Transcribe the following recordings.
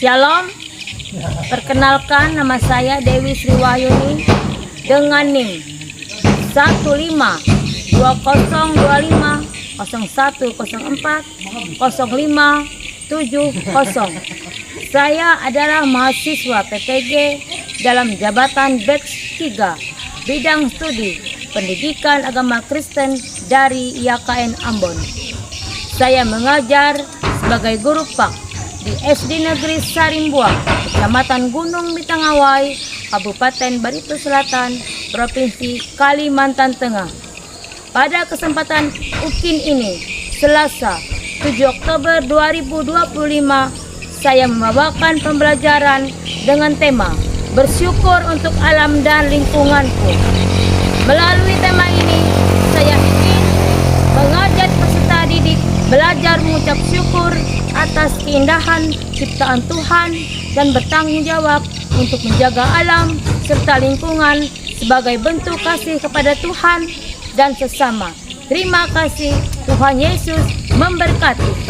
Shalom, perkenalkan nama saya Dewi Sriwahyuni dengan NIM 1525010405070. Saya adalah mahasiswa PPG dalam jabatan Batch 3 bidang studi pendidikan agama Kristen dari IAKN Ambon. Saya mengajar sebagai guru PAK di SD Negeri Sarimbuang, Kecamatan Gunung Mitangawai, Kabupaten Barito Selatan, Provinsi Kalimantan Tengah. Pada kesempatan UKIN ini, Selasa 7 Oktober 2025, saya membawakan pembelajaran dengan tema bersyukur untuk alam dan lingkunganku. Melalui tema ini, saya ingin mengajak peserta didik belajar mengucap syukur atas keindahan ciptaan Tuhan dan bertanggung jawab untuk menjaga alam serta lingkungan sebagai bentuk kasih kepada Tuhan dan sesama. Terima kasih. Tuhan Yesus memberkati.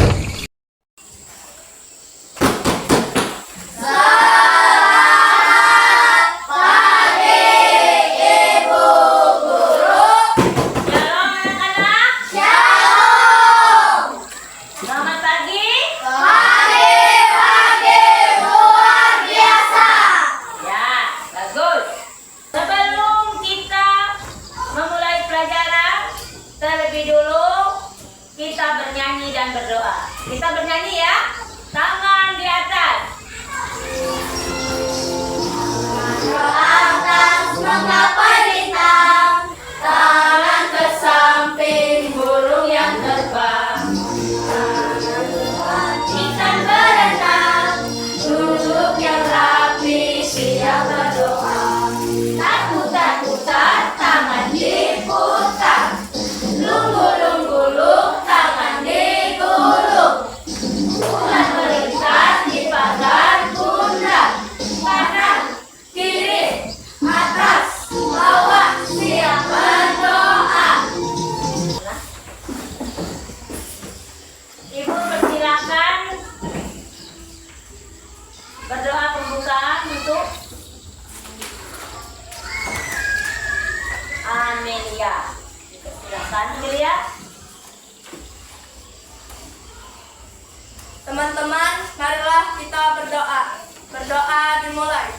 Terlebih dulu kita bernyanyi dan berdoa. Kita bernyanyi ya, tangan di atas. Atas menggapai bintang, tangan ke samping burung yang terbang. Ikan berenang, duduk yang rapi, siap berdoa. Takut-takutan, tangan diputar. Lung-gulung-gulung, tangan digulung. Tuhan melintas di pagar pundak. Kanan, kiri, atas, bawah, siap berdoa. Ibu persilakan berdoa pembukaan untuk Amelia. Silakan Amelia. Teman-teman, marilah kita berdoa. Berdoa dimulai.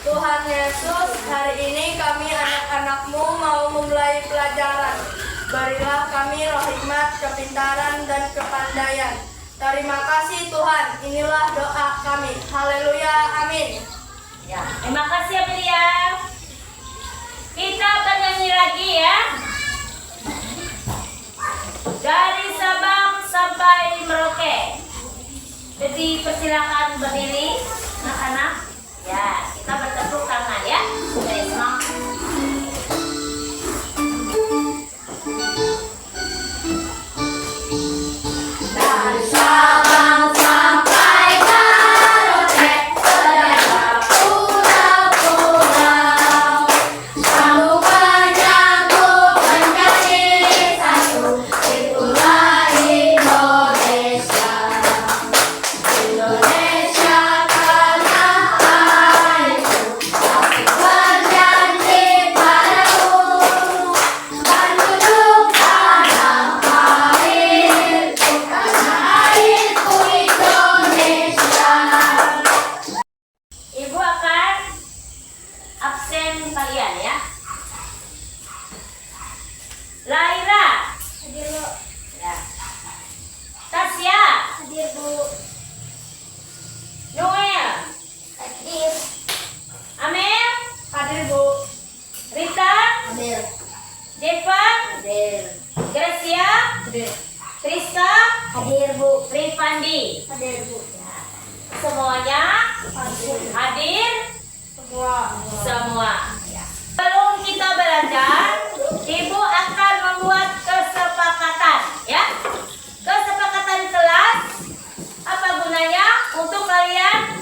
Tuhan Yesus, hari ini kami anak-anak-Mu mau memulai pelajaran. Berilah kami roh hikmat, kepintaran, dan kepandaian. Terima kasih Tuhan, inilah doa kami. Haleluya, amin. Ya, terima kasih Amelia. Kita bernyanyi lagi ya. Dari Sabang sampai Merauke. Jadi persilakan berdiri anak-anak. Ya, kita bertepuk tangan ya. Dari semangat. Dari Sabang sampai Merauke, segala pulau-pulau, sambung menyambut menjadi satu. Itulah Indonesia. Indonesia tanah airku, asik berjanji padamu. Penduduk tanah airku, tanah airku Indonesia. Ibu akan absen kalian ya. Laira. Hadir Bu. Ya. Tasya. Hadir Bu. Noel. Hadir. Amel. Hadir Bu. Rita. Hadir. Devan. Hadir. Gracia. Hadir. Triska. Hadir Bu. Rifandi. Hadir Bu. Semuanya hadir semua. Ya. Sebelum kita belajar, Ibu akan membuat kesepakatan ya. Kesepakatan kelas apa gunanya? Untuk kalian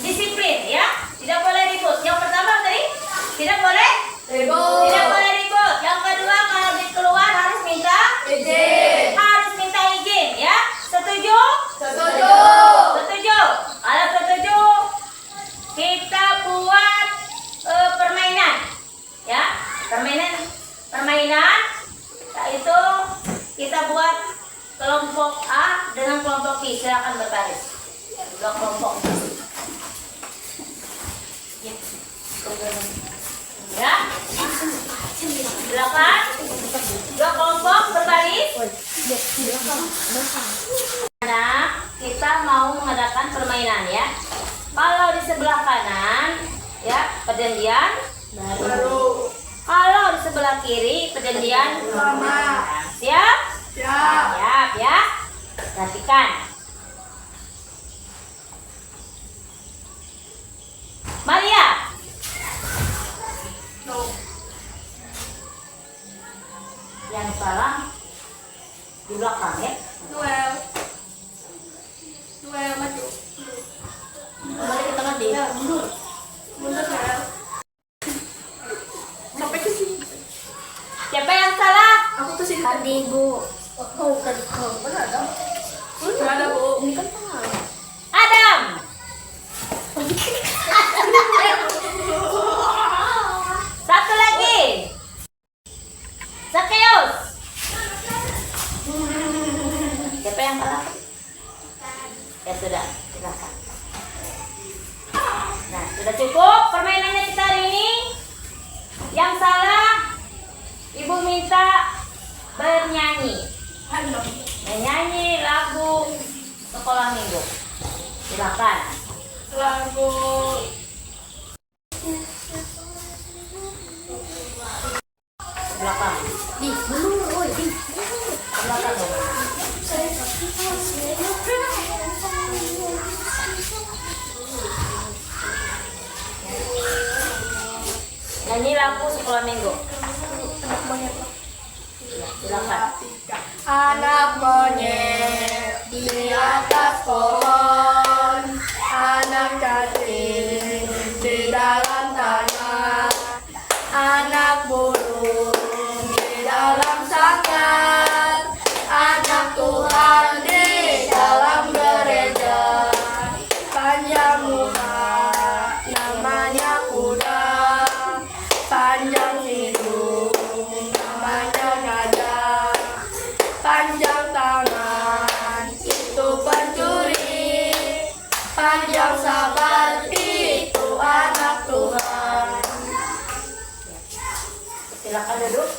disiplin ya. Tidak boleh ribut. Yang pertama tadi tidak boleh Ribut. Tidak boleh ribut. Yang kedua, kalau di keluar harus minta Izin. Harus minta izin ya. Setuju? Setuju. Setuju. Kalau setuju kelompok A dengan kelompok B, silakan berbaris. Dua kelompok. Ya. Silakan. Dua kelompok berbaris. Nah, kita mau mengadakan permainan ya. Kalau di sebelah kanan ya perjanjian Baru. kalau di sebelah kiri perjanjian Lama. siap? Siap. Siap ya. Perhatikan. Maria. No. Yang salah di belakang ya. Noel. Noel maju. Kembali ke tengah deh. Mundur. Mundur Noel. Sampai ke sini. Siapa yang salah? Aku tuh sini. Tadi Bu. Oh, tadi kau benar dong. Nggak ada Bu. Ini kan tengah. Adam. Satu lagi. Sakeus. Siapa yang kalah? Ya sudah, silakan. Nah, sudah cukup permainannya kita hari ini. Yang salah, Ibu minta bernyanyi. Menyanyi lagu sekolah minggu. Silakan. Lagu Belakang. Di, belum, woi, di. Belakang dong. Nyanyi lagu sekolah minggu. Silakan. anak monyet di atas pohon, anak cacing di dalam tanah, anak burung di dalam sangkar, anak Tuhan di dalam gereja, panjang muka namanya kuda, panjang hidung namanya gajah, panjang tangan itu pencuri, panjang sabar itu anak Tuhan. Silakan duduk.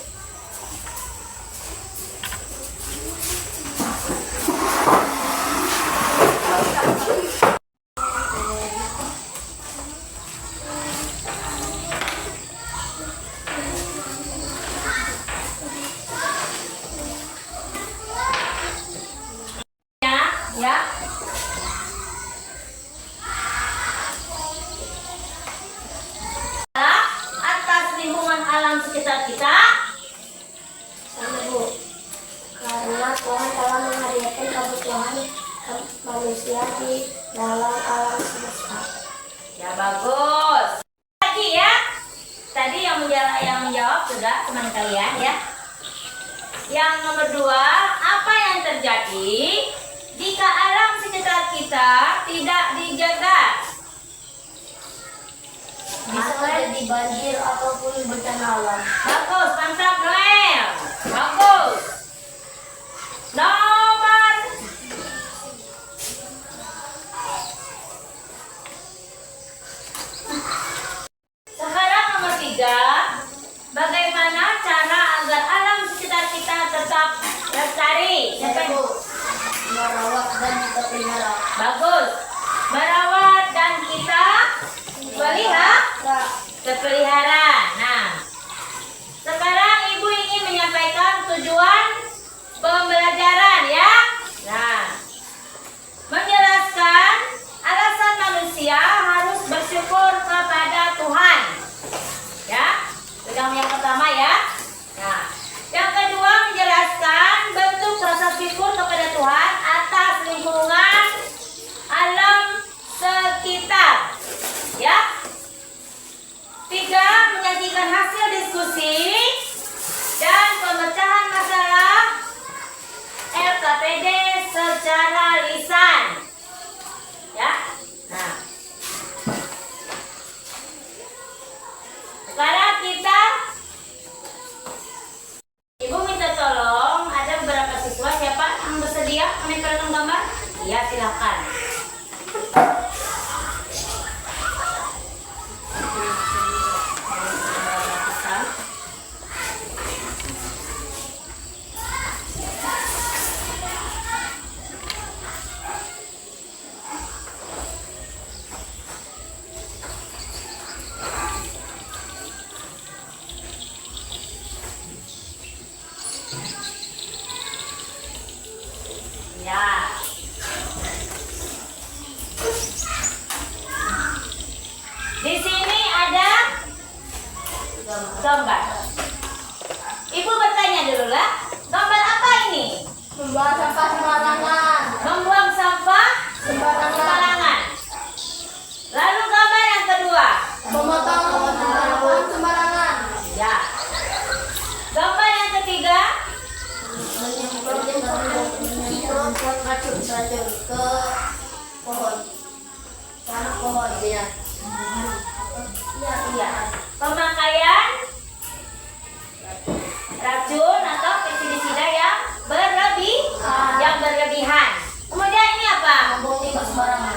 Ya. Atas lingkungan alam sekitar kita. Sama Bu, karena Tuhan telah menghadiahkan kebutuhan manusia di dalam alam semesta. Ya bagus. Lagi ya. Tadi yang menjawab sudah teman kalian ya. Yang nomor 2, apa yang terjadi jika alam sekitar kita tidak dijaga? Bisa jadi banjir ataupun bencana alam. Bagus, mantap Noel. Bagus. Nomor sekarang nomor 3, bagaimana cara agar alam sekitar kita tetap lestari? Siapa yang Merawat dan kita pelihara. bagus? Merawat dan kita pelihara. Nah, sekarang Ibu ingin menyampaikan tujuan pembelajaran ya. Nah, menjelaskan alasan manusia harus bersyukur kepada Tuhan. Ya, pegang yang pertama ya. Nah, yang kedua menjelaskan bentuk rasa syukur kepada Tuhan atas lingkungan alam sekitar. Ya. 3, menyajikan hasil diskusi dan pemecahan masalah LKPD secara lisan. Ya. Nah. Sekarang kita Ibu minta tolong ada beberapa siswa siapa yang bersedia Ya. Di sini ada gambar. Ibu bertanya dulu lah, gambar apa ini? Membuang sampah sembarangan. Membuang sampah sembarangan. Lalu gambar yang kedua. Memotong tanaman sembarangan. Ya. Gambar yang ketiga. Menyemprot racun ke pohon. Tanah pohon ya. Iya. Pemakaian racun atau pestisida yang berlebihan. Kemudian ini apa? Membuang limbah sembarangan.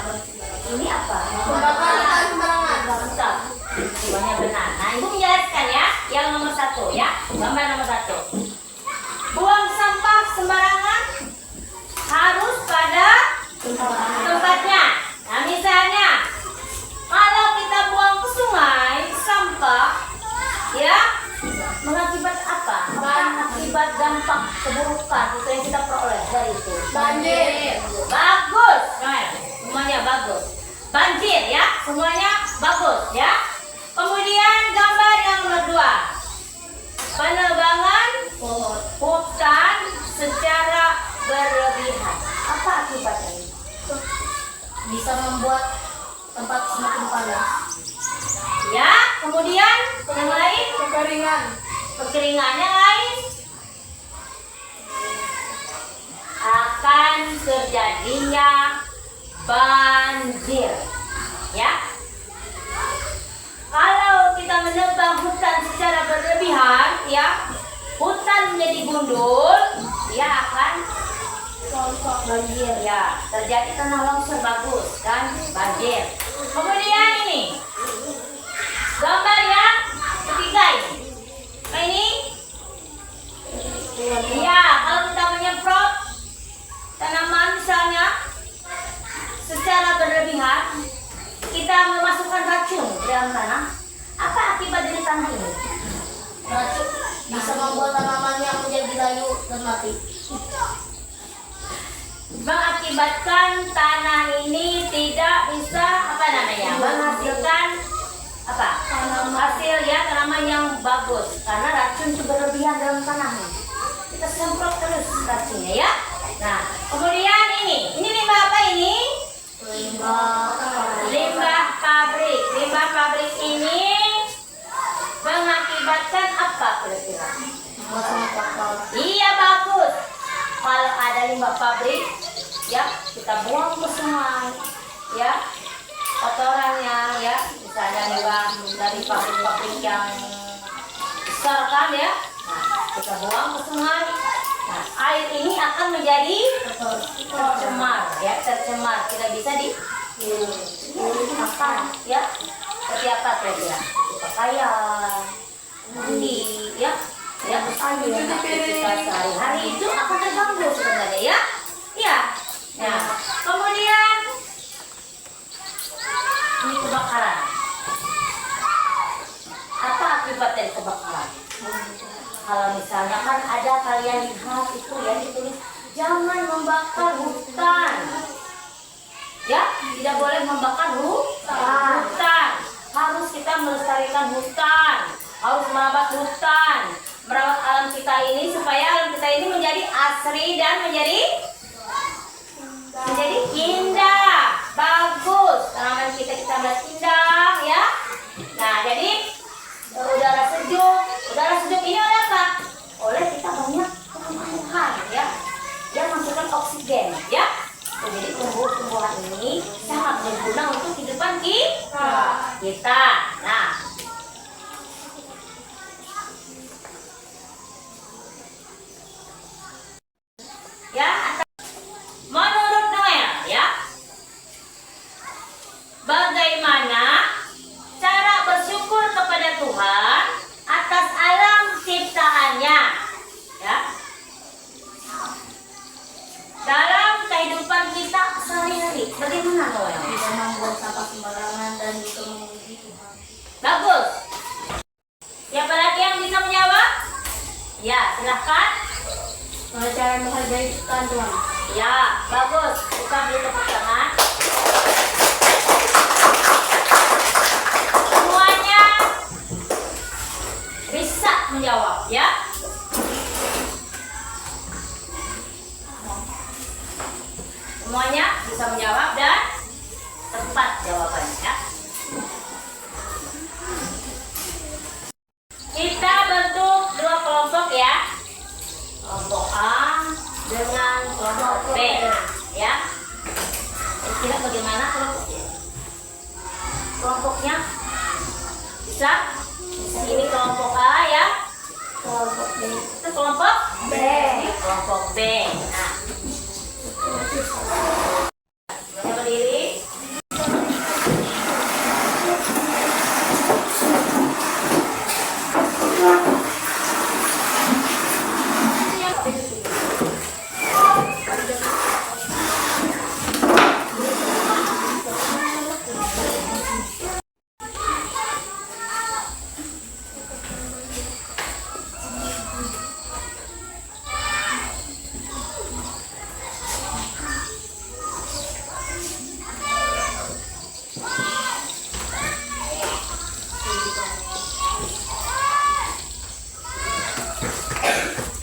Ini apa? Membakar ikan sembarangan. Betul. Semuanya benar. Nah, ibu menjelaskan ya, yang nomor 1 ya, gambar nomor 1. Buang sampah sembarangan harus pada tempatnya. Nah, misalnya kalau kita buang ke sungai sampah, ya, mengakibat apa? Mengakibat dampak keburukan itu yang kita peroleh dari itu. Banjir. Bagus, nah, semuanya bagus. Banjir ya, semuanya bagus ya. Kemudian gambar yang nomor 2. Penebangan hutan secara berlebihan. Apa akibatnya? Bisa membuat tempat semakin panas. Ya, kemudian yang lain, kekeringan yang lain akan terjadinya banjir. Ya. Kalau kita menebang hutan secara berlebihan, ya, hutan menjadi gundul, dia akan banjir ya, terjadi tanah longsor bagus kan, banjir. Kemudian ini gambar yang ketiga ini. Nah, ini ya, kalau kita menyemprot tanaman misalnya secara berlebihan, kita memasukkan racun ke dalam tanah. Apa akibat dari tanah ini? Racun bisa membuat tanamannya menjadi layu dan mati. Mengakibatkan tanah ini tidak bisa menghasilkan hasil ya, tanaman yang bagus karena racun itu berlebihan dalam tanah. Kita semprot terus racunnya ya. Nah, kemudian ini limbah apa ini? Limbah pabrik. Limbah pabrik ini mengakibatkan apa kira-kira? Iya, bagus. Kalau ada limbah pabrik, ya, kita buang ke sungai, ya, kotorannya, ya, misalnya limbah dari pabrik-pabrik yang besar kan, ya, nah, kita buang ke sungai. Nah, air ini akan menjadi tercemar, tidak bisa dimakan, ya. Seperti apa kira-kira? Pakaian, mandi, ya. Ya, aktivitas sehari-hari itu akan terganggu sebenarnya ya. Ya. Nah, kemudian ini kebakaran. Apa akibat dari kebakaran? Kalau misalnya kan ada kalian lihat itu ya ditulis jangan membakar hutan. Ya, tidak boleh membakar hutan. Harus kita melestarikan hutan, harus merawat hutan, merawat alam kita ini supaya alam kita ini menjadi asri dan menjadi indah, bagus. Tanaman kita melihat indah ya. Nah, jadi udara sejuk ini oleh apa? Oleh kita banyak tumbuhan ya, yang masukkan oksigen ya. Jadi tumbuh-tumbuhan ini sangat berguna untuk kehidupan kita. Nah, ya, menurut Noel ya, kelompoknya? Bisa? Ini kelompok A ya. Kelompok B. Itu kelompok B. Ini kelompok B. Nah, semuanya berdiri.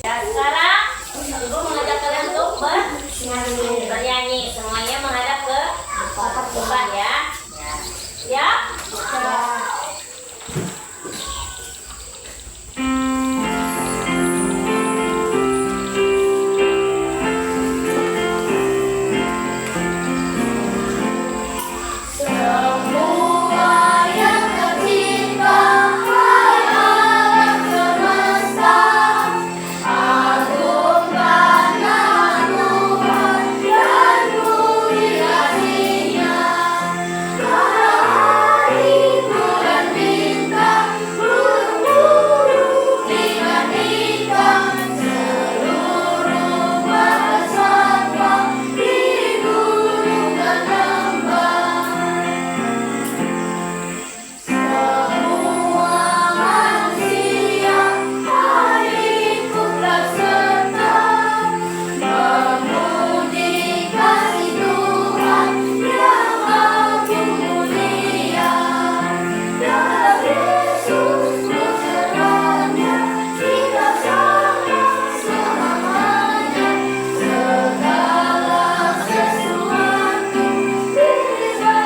Ya, sekarang Ibu mengajak kalian untuk bernyanyi. Semuanya menghadap ke depan ya. Ya. Semua yang tercipta, hai alam semesta, agungkan nama Tuhan dan puji kasih-Nya. Matahari, bulan, bintang, burung-burung, ikan-ikan, seluruh badan satwa di gunung dan lembah. Semua manusia, mari ikutlah serta memuji kasih Tuhan yang agung mulia. Dalam Yesus berserahnya kita sama-samanya, segala sesuatu dibahagianya.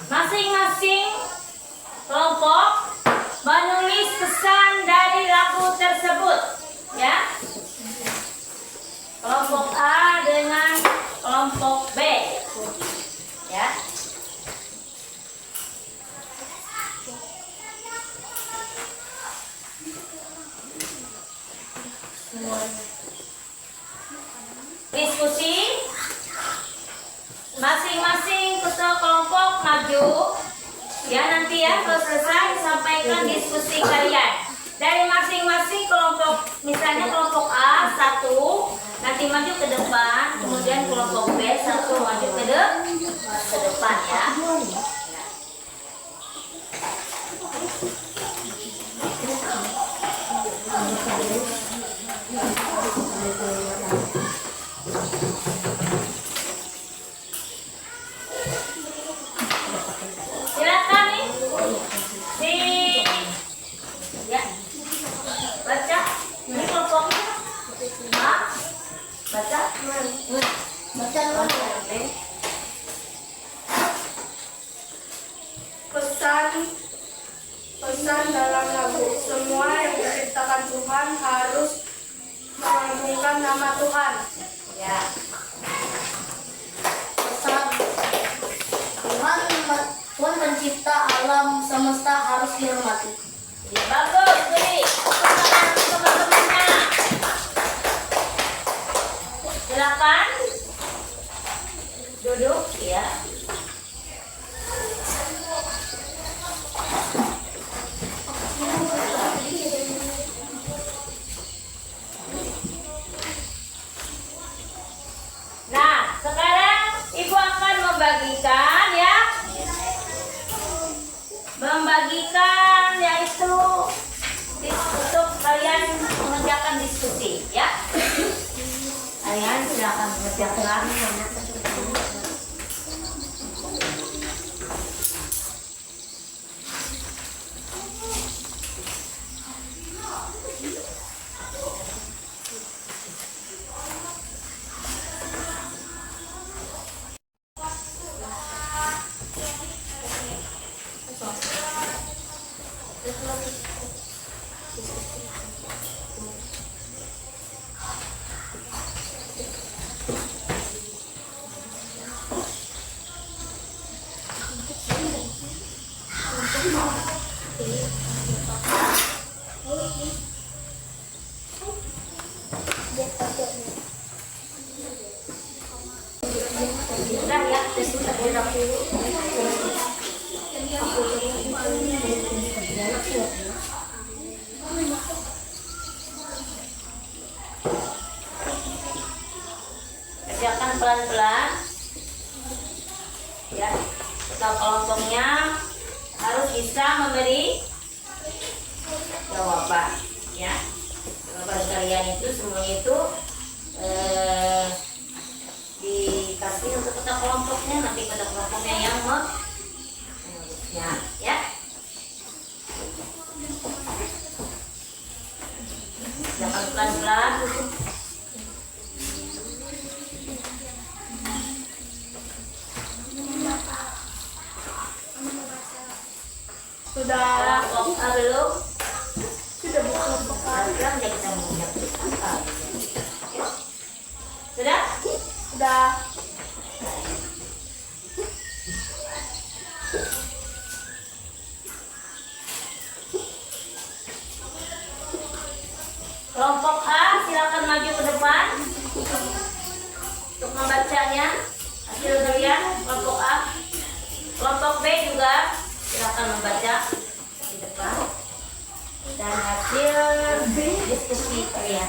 Masing-masing kelompok menulis pesan dari lagu tersebut ya. Kelompok A dengan kelompok B ya. Diskusi. Masing-masing ketua kelompok maju ya, nanti ya kalau selesai sampaikan diskusi kalian dari masing-masing kelompok. Misalnya kelompok A satu nanti maju ke depan, kemudian kelompok B satu maju ke depan ya. Silakan nih si ya baca ini kelompoknya A, baca pesan dalam lagu. Semua yang diciptakan Tuhan harus mengagungkan nama Tuhan. ya. Pesan Tuhan pencipta alam semesta harus dihormati. Ya, bagus, beri teman-temannya. Silakan duduk ya. Nah, sekarang Ibu akan membagikan ya. Membagikan yaitu untuk kalian mengerjakan diskusi ya. Kalian silakan mengerjakan. Udah ya, sudah dulu. Kerjakan pelan-pelan. Ya, kita kelompoknya harus bisa memberi jawaban. Ya, jawaban kalian itu semuanya itu dikasih untuk ketua kelompoknya, nanti ketua kelompoknya yang menulisnya. Ya. Jangan pelan-pelan. Sudah. Belum? Sudah bukan. Bilang ya kita menginjak. Sudah? Sudah. Kelompok A silakan maju ke depan untuk membacanya hasil kalian. Kelompok A, kelompok B juga silakan membaca di depan dan hasil diskusi kalian.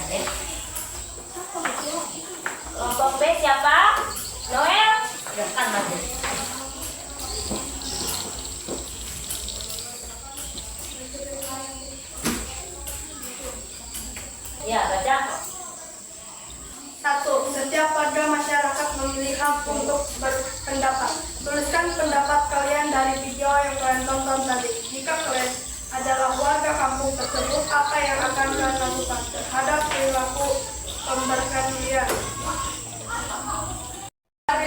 Kelompok B siapa? Noel, silakan maju. Ya, baca. 1. Setiap warga masyarakat memiliki hak untuk berpendapat. Tuliskan pendapat kalian dari video yang kalian tonton tadi. Jika kalian adalah warga kampung tersebut, apa yang akan kalian lakukan terhadap perilaku pemberkeliaran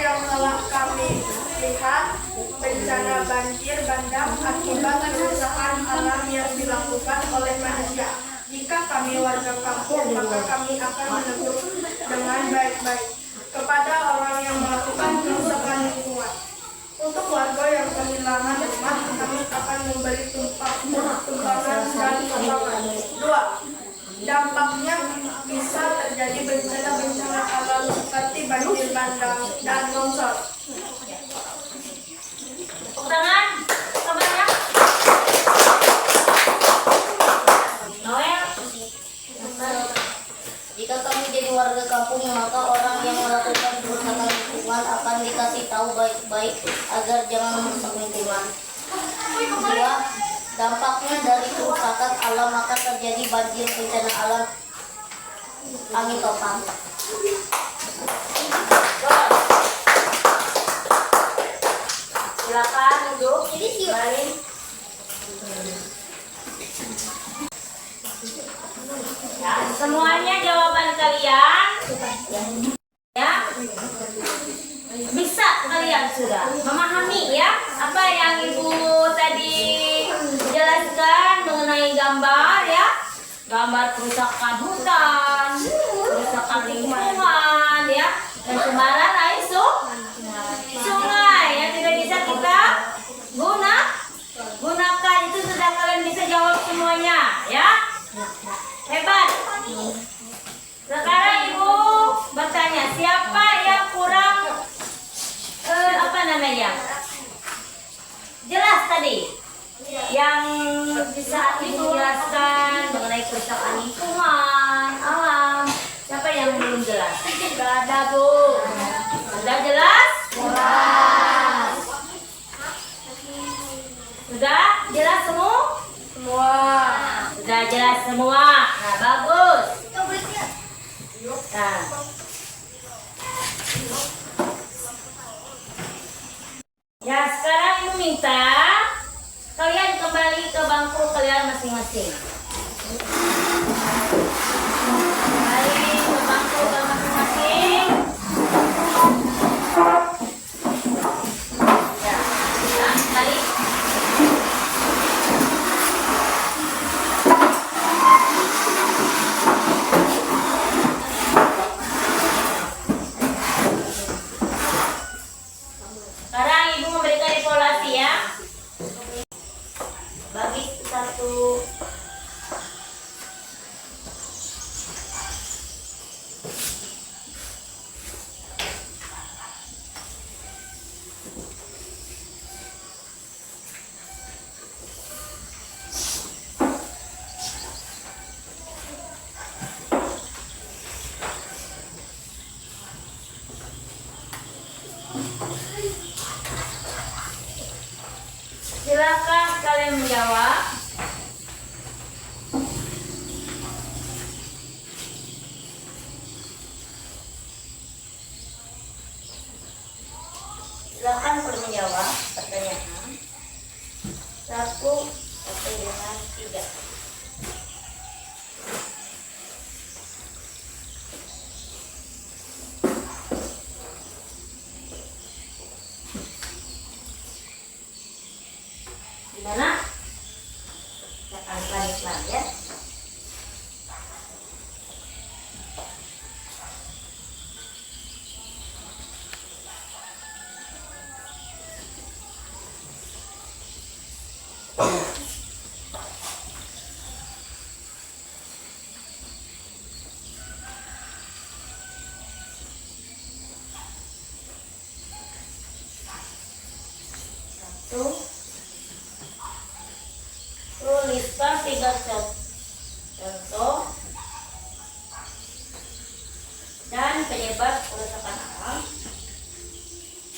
yang telah kami lihat? Bencana banjir bandang akibat kerusakan alam yang dilakukan oleh manusia. Jika kami warga kampung, maka kami akan menegur dengan baik-baik kepada orang yang melakukan kerusakan lingkungan. Untuk warga yang kehilangan rumah, kami akan memberi tumpangan dan sumbangan. 2. Dampaknya bisa terjadi bencana-bencana alam seperti banjir bandang dan longsor. Tepuk tangan, kabarnya. Noel. Jika kami jadi warga kampung, maka orang yang melakukan kerusakan lingkungan akan dikasih tahu baik-baik agar jangan merusak lingkungan. 2. Dampaknya dari kerusakan alam akan terjadi banjir, bencana alam, angin topan. Silakan duduk. Kembali. Ya, semuanya jawaban kalian ya bisa kalian sudah memahami ya apa yang ibu tadi jelaskan mengenai gambar ya, gambar kerusakan hutan, kerusakan lingkungan ya, dan cemaran air sungai yang tidak bisa kita gunakan. Itu sudah kalian bisa jawab semuanya ya. Hebat. Sekarang ibu bertanya, siapa yang kurang jelas tadi? Yang bisa ibu jelaskan mengenai kerusakan lingkungan, alam. Siapa yang belum jelas? Sudah ada, Bu. Sudah jelas? Jelas. Sudah jelas semua? Sudah jelas semua. Nah, bagus. Nah. Ya, sekarang ibu minta kalian kembali ke bangku kalian masing-masing. Kembali ke bangku kalian masing-masing. Ya, kembali. Sekarang ibu memberikan evaluasi ya. satu. Silakan kalian menjawab. Silakan menjawab pertanyaan 1 sampai dengan 3. Gimana? Jangan pelan-pelan ya. Satu. Tuliskan 3 contoh dan penyebab kerusakan alam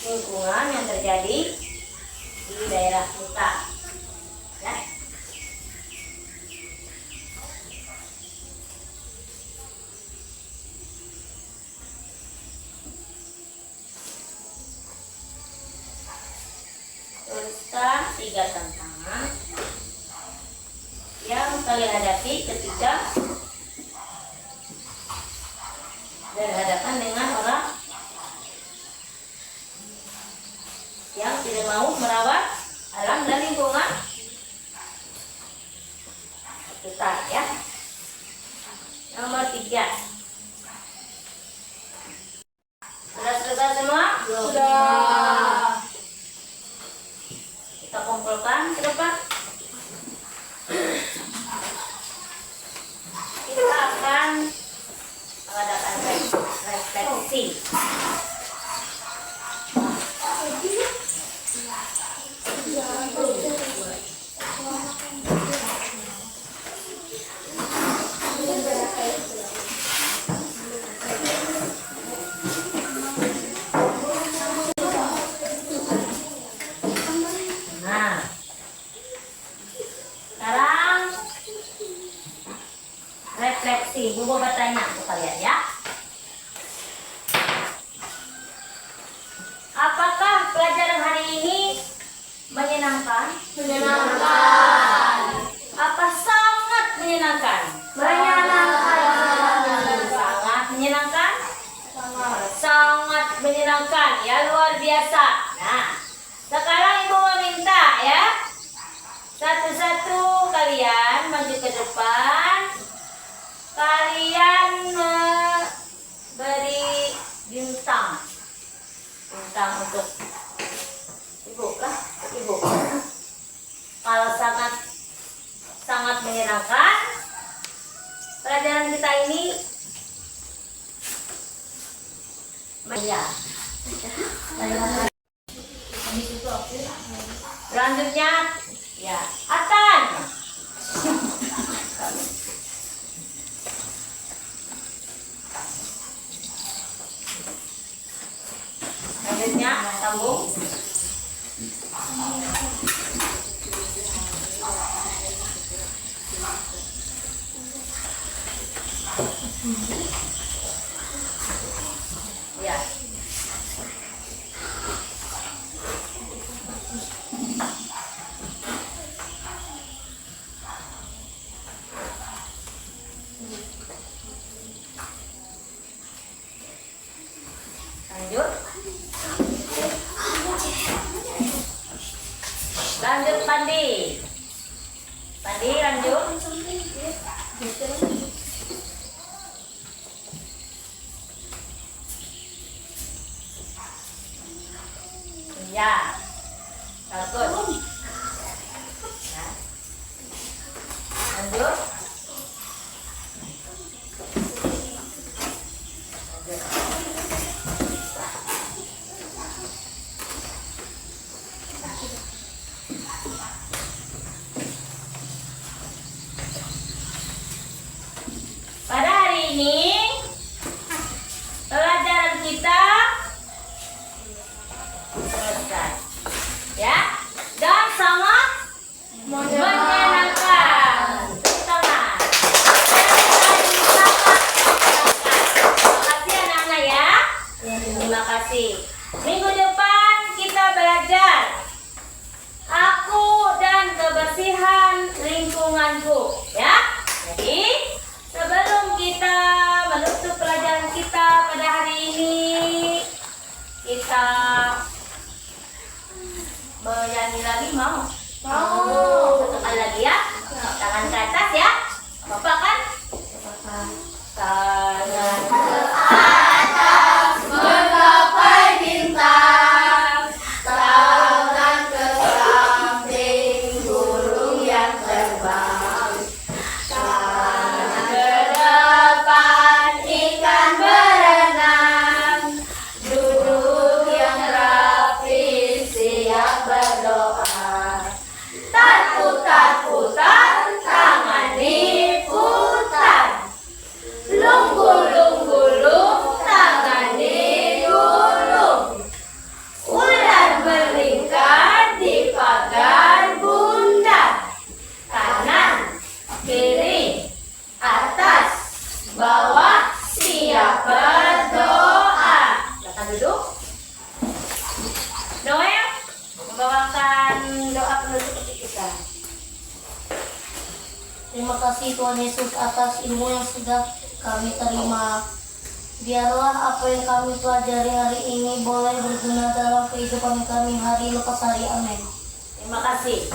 lingkungan yang terjadi di daerah kita. Ya. Tuliskan 3 tantangan yang kalian hadapi ketika berhadapan dengan orang yang tidak mau merawat alam dan lingkungan kita ya. Nomor 3. Sudah selesai semua? Sudah. Kita kumpulkan ke depan. Kita akan mengadakan refleksi. Nah, sekarang refleksi. Bubu bertanya ke kalian ya. Apakah pelajaran hari ini menyenangkan? Menyenangkan. Apa sangat menyenangkan? Menyenangkan. Sangat menyenangkan? Sangat menyenangkan ya, luar biasa. Nah, sekarang ibu meminta ya, satu-satu kalian maju ke depan. Kalian beri bintang untuk ibu lah, ibu. Kalau sangat menyenangkan pelajaran kita ini, ya. Selanjutnya, ya, Atan. Selanjutnya, sambung. Ya. Lanjut. Lanjut Pandi. Pandi lanjut. Ya. Bagus. Ya. Lanjut. Pada hari ini pelajaran kita selesai, ya, dan sangat menyenangkan. Tepuk tangan. Terima kasih anak-anak ya. Terima kasih. Minggu depan kita belajar aku dan kebersihan lingkunganku, ya. Jadi sebelum kita menutup pelajaran kita pada hari ini, kita bernyanyi lagi mau? Mau. Satu kali lagi ya. Tangan ke atas ya. Bapak kan? Tangan ke atas menggapai bintang. Tangan ke samping burung yang terbang. Tangan ke depan ikan berenang. Duduk yang rapi siap berdoa. Putar-putar tangan diputar. Lunggul-lunggulung tangan digulung. Ular berlingkar di pagar bundar. Kanan, kiri, atas, bawah, siap berdoa. Silakan duduk. Noel membawakan doa penutup kita. Terima kasih Tuhan Yesus atas ilmu yang sudah kami terima. Biarlah apa yang kami pelajari hari ini boleh berguna dalam kehidupan kami hari lepas hari. Amin. Terima kasih.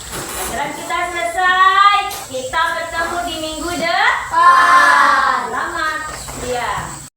Pelajaran kita selesai. Kita bertemu di minggu depan. Selamat. Ya.